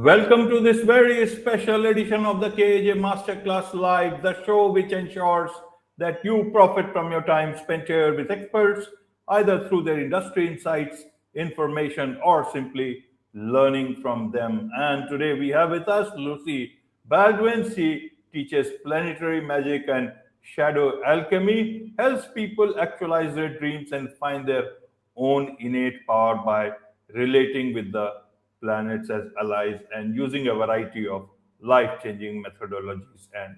Welcome to this very special edition of the KAJ Masterclass Live, the show which ensures that you profit from your time spent here with experts, either through their industry insights, information, or simply learning from them. And today we have with us Lucy Baldwin. She teaches planetary magic and shadow alchemy, helps people actualize their dreams and find their own innate power by relating with the planets as allies and using a variety of life changing methodologies and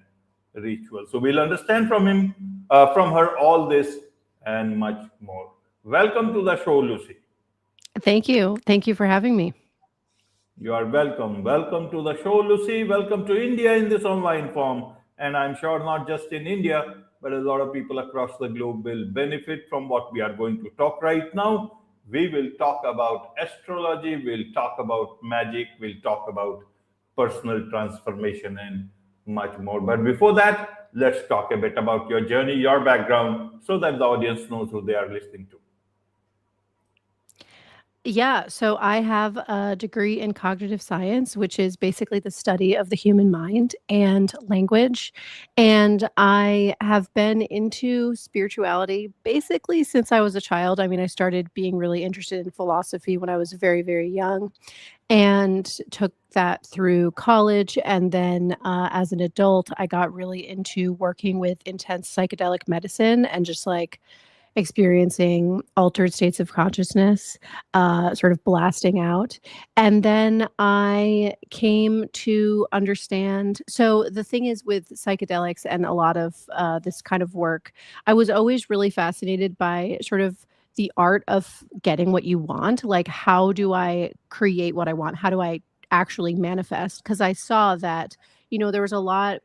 rituals. So we'll understand from her, all this and much more. Welcome to the show, Lucy. Thank you. Thank you for having me. You are welcome. Welcome to the show, Lucy. Welcome to India in this online form. And I'm sure not just in India, but a lot of people across the globe will benefit from what we are going to talk right now. We will talk about astrology, we'll talk about magic, we'll talk about personal transformation, and much more. But before that, let's talk a bit about your journey, your background, so that the audience knows who they are listening to. Yeah, so I have a degree in cognitive science, which is basically the study of the human mind and language. And I have been into spirituality basically since I was a child. I mean, I started being really interested in philosophy when I was very, very young and took that through college. And then as an adult, I got really into working with intense psychedelic medicine and just like experiencing altered states of consciousness, sort of blasting out. And then I came to understand. So the thing is with psychedelics and a lot of this kind of work, I was always really fascinated by sort of the art of getting what you want. Like, how do I create what I want? How do I actually manifest? Because I saw that, there was a lot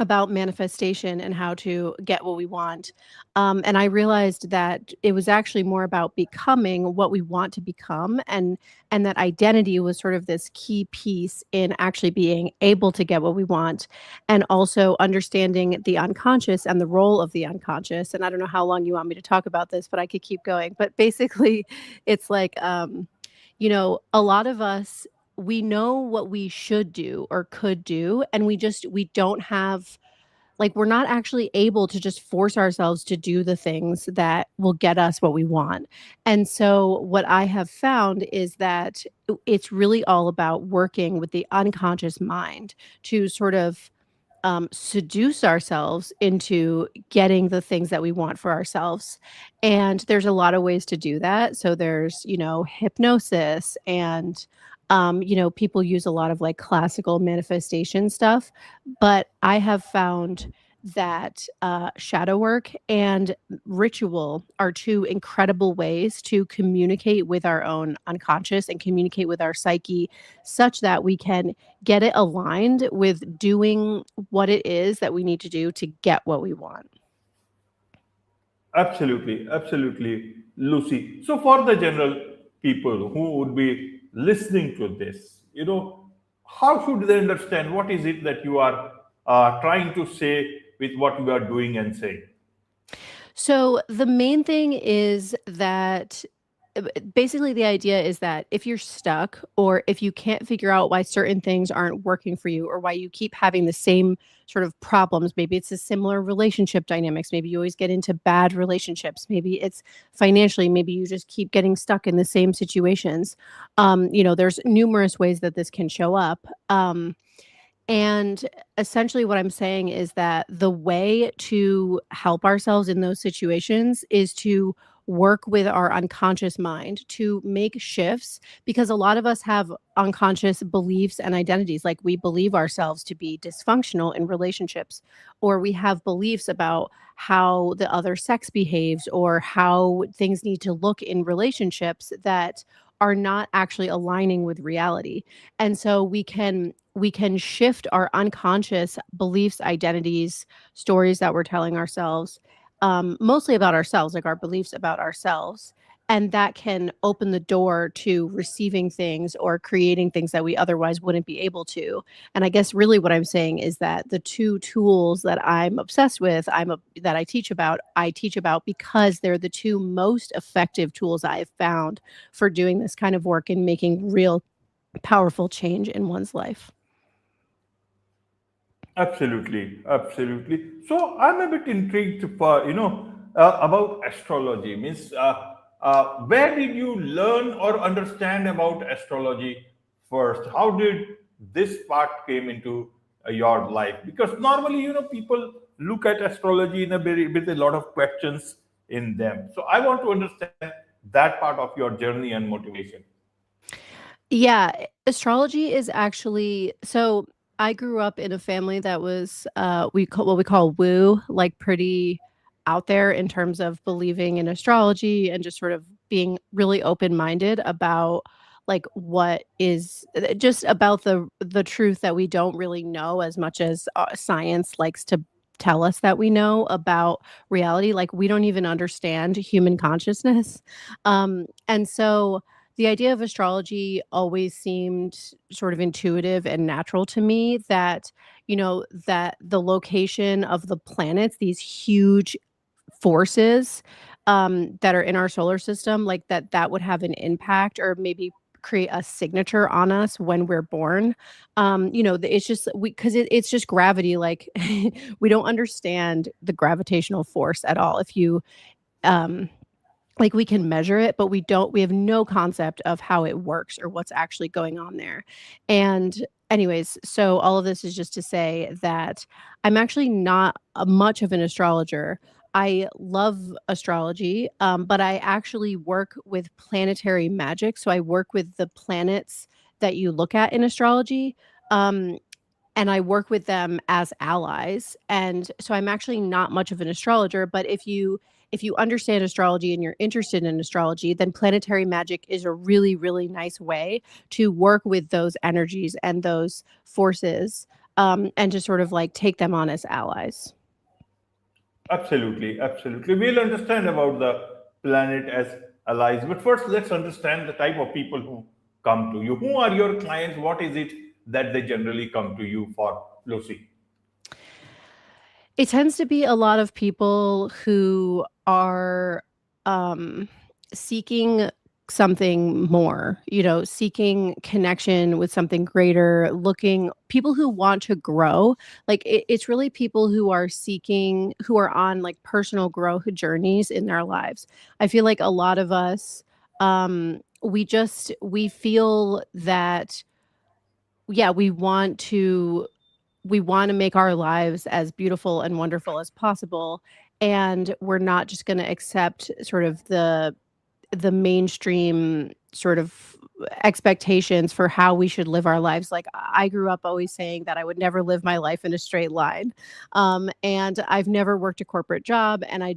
about manifestation and how to get what we want. And I realized that it was actually more about becoming what we want to become, and that identity was sort of this key piece in actually being able to get what we want, and also understanding the unconscious and the role of the unconscious. And I don't know how long you want me to talk about this, but I could keep going. But basically, it's like a lot of us, we know what we should do or could do, and we don't have, like, we're not actually able to just force ourselves to do the things that will get us what we want. And so what I have found is that it's really all about working with the unconscious mind to sort of seduce ourselves into getting the things that we want for ourselves. And there's a lot of ways to do that. So there's, hypnosis and, people use a lot of like classical manifestation stuff. But I have found that shadow work and ritual are two incredible ways to communicate with our own unconscious and communicate with our psyche such that we can get it aligned with doing what it is that we need to do to get what we want. Absolutely, absolutely, Lucy. So, for the general people who would be listening to this, how should they understand what is it that you are trying to say with what you are doing and saying? So the main thing is that basically the idea is that if you're stuck or if you can't figure out why certain things aren't working for you or why you keep having the same sort of problems, maybe it's a similar relationship dynamics, maybe you always get into bad relationships, maybe it's financially, maybe you just keep getting stuck in the same situations. There's numerous ways that this can show up. And essentially, what I'm saying is that the way to help ourselves in those situations is to work with our unconscious mind to make shifts, because a lot of us have unconscious beliefs and identities. Like, we believe ourselves to be dysfunctional in relationships, or we have beliefs about how the other sex behaves or how things need to look in relationships that are not actually aligning with reality. And so we can shift our unconscious beliefs, identities, stories that we're telling ourselves, mostly about ourselves, like our beliefs about ourselves. And that can open the door to receiving things or creating things that we otherwise wouldn't be able to. And I guess really what I'm saying is that the two tools that I'm obsessed with, that I teach about because they're the two most effective tools I have found for doing this kind of work and making real powerful change in one's life. Absolutely, absolutely. So I'm a bit intrigued for about astrology. Means, where did you learn or understand about astrology first? How did this part came into your life? Because normally, people look at astrology in a very with a lot of questions in them. So I want to understand that part of your journey and motivation. Yeah, astrology is actually so I grew up in a family that was what we call woo, like pretty out there in terms of believing in astrology and just sort of being really open-minded about like what is just about the truth that we don't really know as much as science likes to tell us that we know about reality. Like we don't even understand human consciousness. And so the idea of astrology always seemed sort of intuitive and natural to me that, that the location of the planets, these huge forces, that are in our solar system, like that would have an impact or maybe create a signature on us when we're born. It's just it's just gravity. Like we don't understand the gravitational force at all. If you um like, we can measure it, but we have no concept of how it works or what's actually going on there. And anyways, so all of this is just to say that I'm actually not much of an astrologer. I love astrology, but I actually work with planetary magic. So I work with the planets that you look at in astrology. Um, and I work with them as allies, and so I'm actually not much of an astrologer, but if you understand astrology and you're interested in astrology, then planetary magic is a really, really nice way to work with those energies and those forces, and to sort of, like, take them on as allies. Absolutely, absolutely. We'll understand about the planet as allies. But first, let's understand the type of people who come to you. Who are your clients? What is it that they generally come to you for, Lucy? It tends to be a lot of people who are, um, seeking something more, seeking connection with something greater, looking people who want to grow. Like, it's really people who are on, like, personal growth journeys in their lives. I feel like a lot of us, we feel that, yeah, we want to make our lives as beautiful and wonderful as possible, and we're not just going to accept sort of the mainstream sort of expectations for how we should live our lives. Like I grew up always saying that I would never live my life in a straight line. And I've never worked a corporate job, and I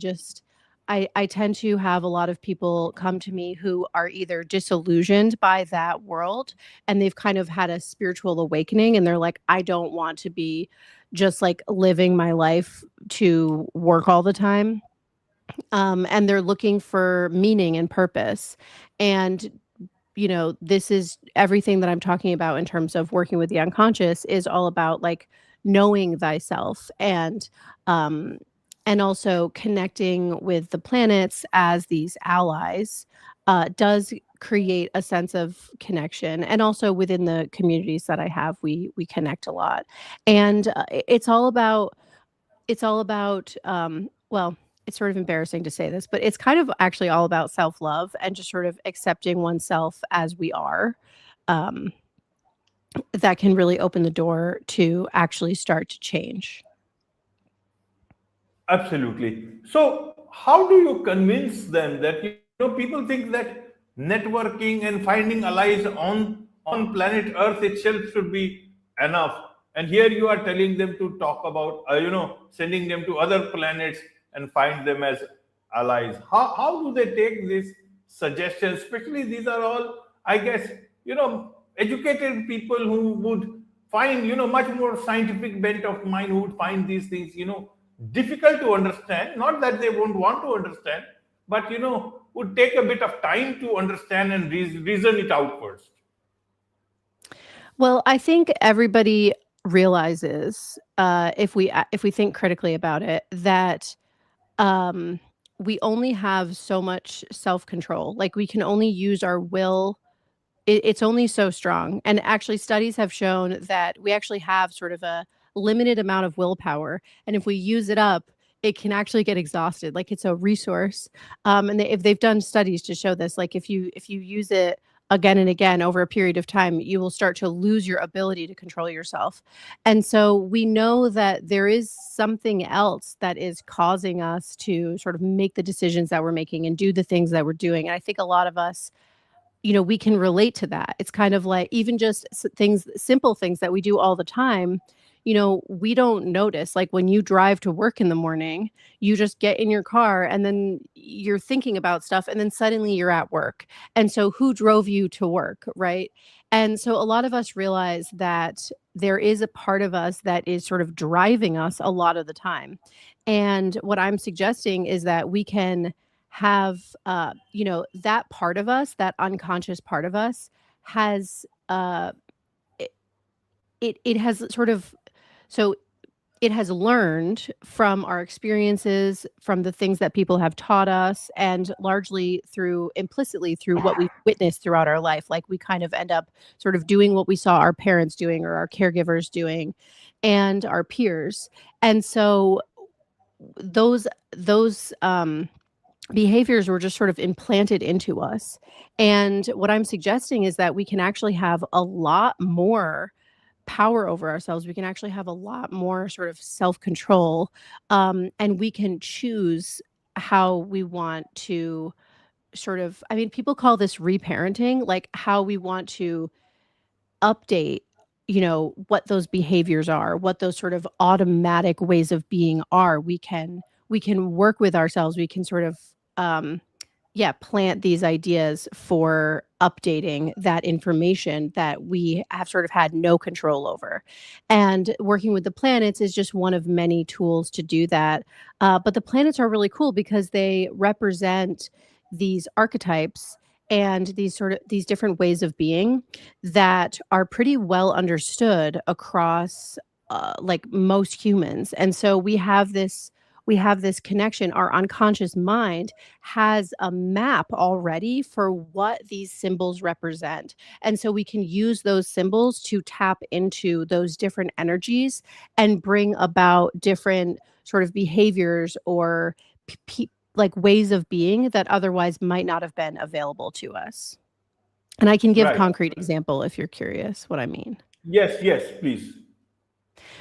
tend to have a lot of people come to me who are either disillusioned by that world, and they've kind of had a spiritual awakening, and they're like, I don't want to be just like living my life to work all the time. And they're looking for meaning and purpose. And this is everything that I'm talking about in terms of working with the unconscious is all about like knowing thyself, um and also connecting with the planets as these allies does create a sense of connection. And also within the communities that I have, we connect a lot. And well, it's sort of embarrassing to say this, but it's kind of actually all about self-love and just sort of accepting oneself as we are. Um, that can really open the door to actually start to change. Absolutely. So, how do you convince them that people think that networking and finding allies on planet Earth itself should be enough, and here you are telling them to talk about sending them to other planets and find them as allies. How do they take these suggestions? Especially these are all, I guess, educated people who would find much more scientific bent of mind, who would find these things difficult to understand. Not that they won't want to understand, but would take a bit of time to understand and reason it out first. Well, I think everybody realizes, if we think critically about it, that um, we only have so much self control. Like we can only use our will it's only so strong. And actually, studies have shown that we actually have sort of a limited amount of willpower. And if we use it up, it can actually get exhausted. Like it's a resource. And if they've done studies to show this, like if you use it again and again over a period of time, you will start to lose your ability to control yourself. And so we know that there is something else that is causing us to sort of make the decisions that we're making and do the things that we're doing. And I think a lot of us, we can relate to that. It's kind of like even just things, simple things that we do all the time, we don't notice. Like when you drive to work in the morning, you just get in your car and then you're thinking about stuff and then suddenly you're at work. And so who drove you to work, right? And so a lot of us realize that there is a part of us that is sort of driving us a lot of the time. And what I'm suggesting is that we can have that part of us, that unconscious part of us has it, it has sort of so it has learned from our experiences, from the things that people have taught us, and largely through implicitly through what we've witnessed throughout our life. Like we kind of end up sort of doing what we saw our parents doing or our caregivers doing and our peers. And so those behaviors were just sort of implanted into us. And what I'm suggesting is that we can actually have a lot more power over ourselves. We can actually have a lot more sort of self control. And we can choose how we want to I mean, people call this reparenting, like how we want to update what those behaviors are, what those sort of automatic ways of being are. We can work with ourselves. We can sort of um plant these ideas for updating that information that we have sort of had no control over. And working with the planets is just one of many tools to do that. But the planets are really cool because they represent these archetypes and these different ways of being that are pretty well understood across like most humans. And so we have this connection. Our unconscious mind has a map already for what these symbols represent. And so we can use those symbols to tap into those different energies and bring about different sort of behaviors or like ways of being that otherwise might not have been available to us. And I can give Right. concrete example if you're curious what I mean. Yes, yes, please.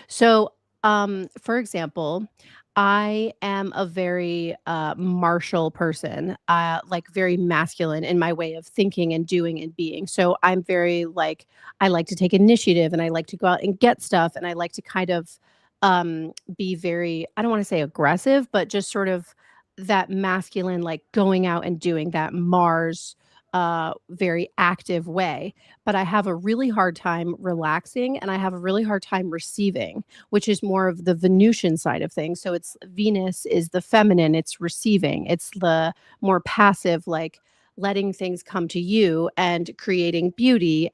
So, for example, I am a very martial person, like very masculine in my way of thinking and doing and being. So I'm very like, I like to take initiative and I like to go out and get stuff. And I like to kind of be very, I don't want to say aggressive, but just sort of that masculine, like going out and doing that Mars, very active way. But I have a really hard time relaxing and I have a really hard time receiving, which is more of the Venusian side of things. So it's Venus is the feminine, it's receiving, it's the more passive, like letting things come to you and creating beauty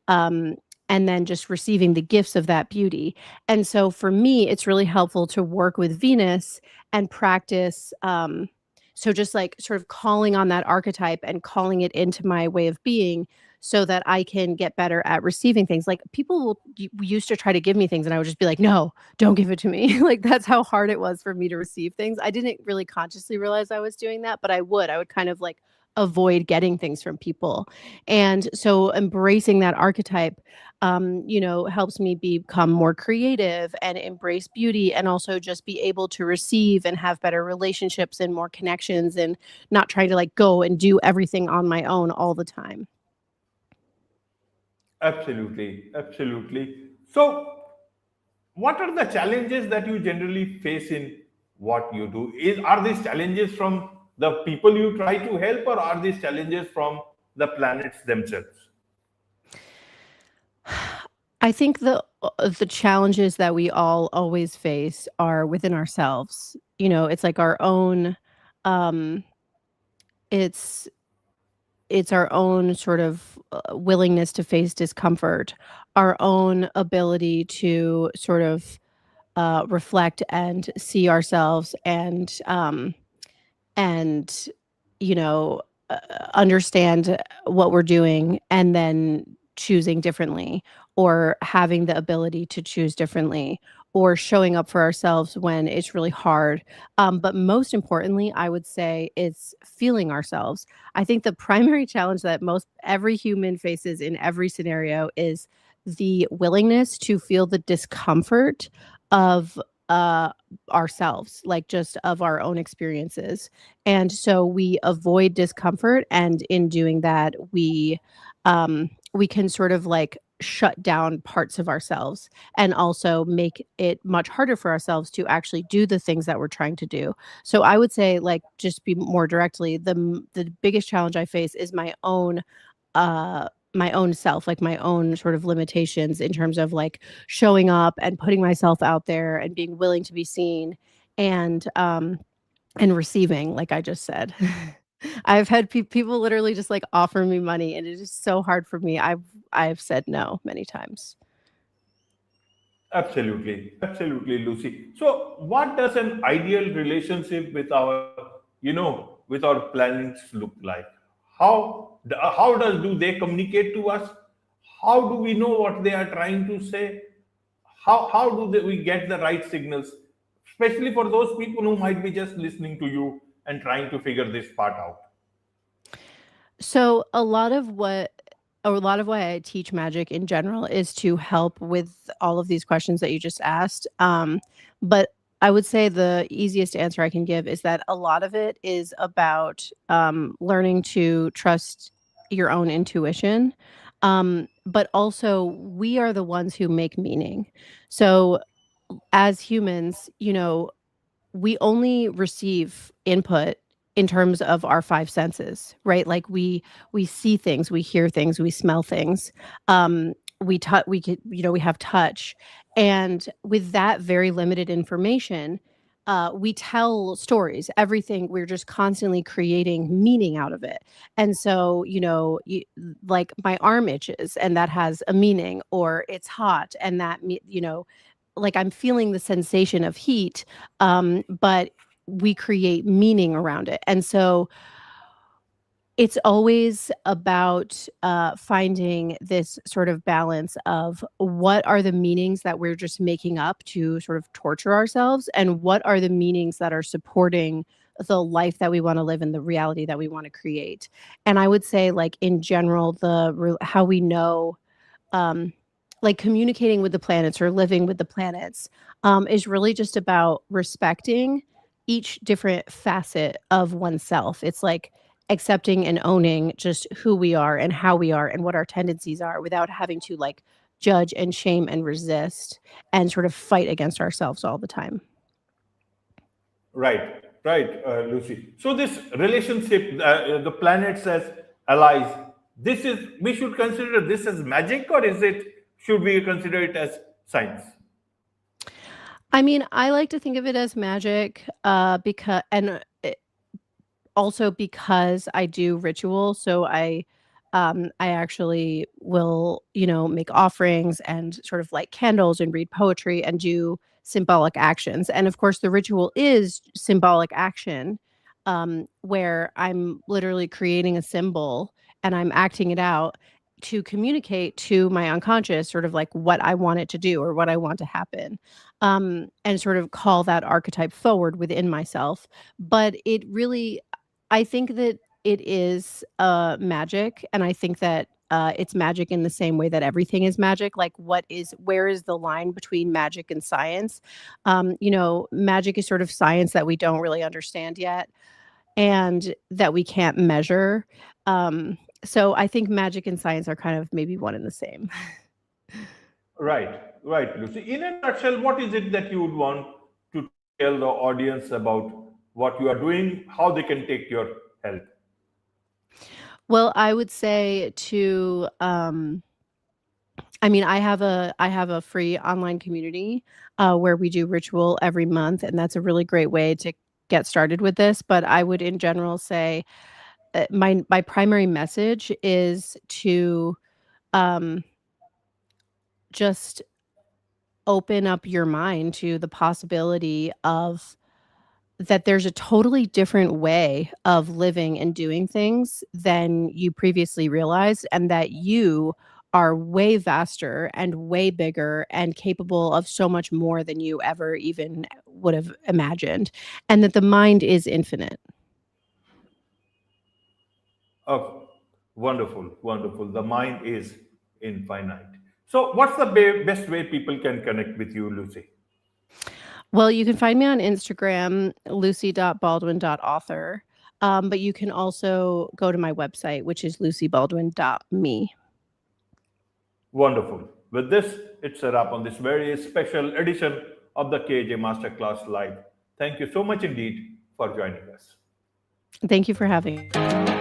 um and then just receiving the gifts of that beauty. And so for me, it's really helpful to work with Venus and practice so just like sort of calling on that archetype and calling it into my way of being so that I can get better at receiving things. Like people used to try to give me things and I would just be like, no, don't give it to me. Like that's how hard it was for me to receive things. I didn't really consciously realize I was doing that, but I would kind of like avoid getting things from people. And so embracing that archetype, helps me become more creative and embrace beauty and also just be able to receive and have better relationships and more connections and not trying to like go and do everything on my own all the time. Absolutely, absolutely. So, what are the challenges that you generally face in what you do? Are these challenges from the people you try to help, or are these challenges from the planets themselves? I think the challenges that we all always face are within ourselves. It's like our own um it's it's our own sort of willingness to face discomfort, our own ability to sort of reflect and see ourselves and you know understand what we're doing and then choosing differently, or having the ability to choose differently, or showing up for ourselves when it's really hard. But most importantly, I would say it's feeling ourselves. I think the primary challenge that most every human faces in every scenario is the willingness to feel the discomfort of uh ourselves, like just of our own experiences. And so we avoid discomfort, and in doing that, we can sort of like shut down parts of ourselves, and also make it much harder for ourselves to actually do the things that we're trying to do. So I would say, like, just be more directly, the biggest challenge I face is uh my own self, like my own sort of limitations in terms of like showing up and putting myself out there and being willing to be seen, and receiving, like I just said. I've had people literally just, like, offer me money, and it is so hard for me. I've said no many times. Absolutely, absolutely, Lucy. So, what does an ideal relationship with our, with our planets look like? How does do they communicate to us? How do we know what they are trying to say? We get the right signals, especially for those people who might be just listening to you and trying to figure this part out? So a lot of why I teach magic in general is to help with all of these questions that you just asked. But I would say the easiest answer I can give is that a lot of it is about learning to trust your own intuition. But also, we are the ones who make meaning. So, as humans, we only receive input in terms of our 5 senses, right? Like, we see things, we hear things, we smell things. We could, we have touch, and with that very limited information, we tell stories. Everything, we're just constantly creating meaning out of it. And so, like, my arm itches, and that has a meaning, or it's hot, and like, I'm feeling the sensation of heat, but we create meaning around it. And so it's always about finding this sort of balance of what are the meanings that we're just making up to sort of torture ourselves, and what are the meanings that are supporting the life that we want to live and the reality that we want to create. And I would say, like, in general, how we know, um, like, communicating with the planets or living with the planets, is really just about respecting each different facet of oneself. It's like accepting and owning just who we are and how we are and what our tendencies are, without having to, like, judge and shame and resist and sort of fight against ourselves all the time. Right, Lucy. So this relationship, the planets as allies, we should consider this as magic, or should we consider it as science? I mean, I like to think of it as magic, because, and also because I do ritual. So I actually will, make offerings and sort of light candles and read poetry and do symbolic actions. And of course, the ritual is symbolic action, where I'm literally creating a symbol and I'm acting it out to communicate to my unconscious sort of like what I want it to do or what I want to happen, and sort of call that archetype forward within myself. But it really, I think that it is, magic, and I think that, it's magic in the same way that everything is magic. Like, where is the line between magic and science? Magic is sort of science that we don't really understand yet, and that we can't measure. So I think magic and science are kind of maybe one and the same. Right, Lucy. In a nutshell, what is it that you would want to tell the audience about what you are doing, how they can take your help? Well, I would say to, I mean, I have a free online community, where we do ritual every month, and that's a really great way to get started with this. But I would, in general, say, my primary message is to, um, just open up your mind to the possibility of that there's a totally different way of living and doing things than you previously realized, and that you are way vaster and way bigger and capable of so much more than you ever even would have imagined, and that the mind is infinite. Oh, wonderful, wonderful. The mind is infinite. So, what's the best way people can connect with you, Lucy? Well, you can find me on Instagram, lucy.baldwin.author. But you can also go to my website, which is lucybaldwin.me. Wonderful. With this, it's a wrap on this very special edition of the KJ Masterclass Live. Thank you so much indeed for joining us. Thank you for having me.